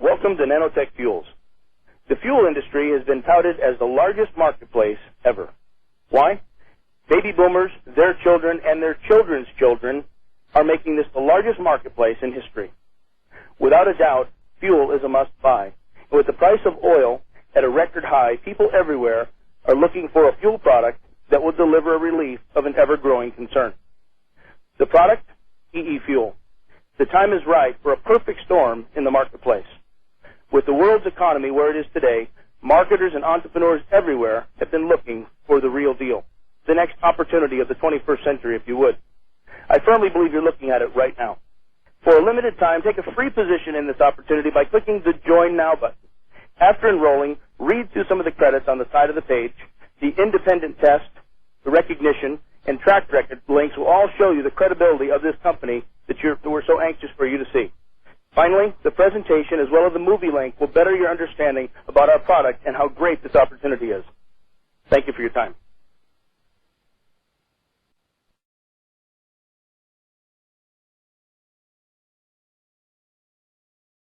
Welcome to Nanotech Fuels. The fuel industry has been touted as the largest marketplace ever. Why? Baby boomers, their children, and their children's children are making this the largest marketplace in history. Without a doubt, fuel is a must-buy. And with the price of oil at a record high, people everywhere are looking for a fuel product that will deliver a relief of an ever-growing concern. The product? eeFuel. The time is right for a perfect storm in the marketplace. With the world's economy where it is today, marketers and entrepreneurs everywhere have been looking for the real deal, the next opportunity of the 21st century, if you would. I firmly believe you're looking at it right now. For a limited time, take a free position in this opportunity by clicking the Join Now button. After enrolling, read through some of the credits on the side of the page. The independent test, the recognition, and track record links will all show you the credibility of this company that we're so anxious for you to see. Finally, the presentation as well as the movie link will better your understanding about our product and how great this opportunity is. Thank you for your time.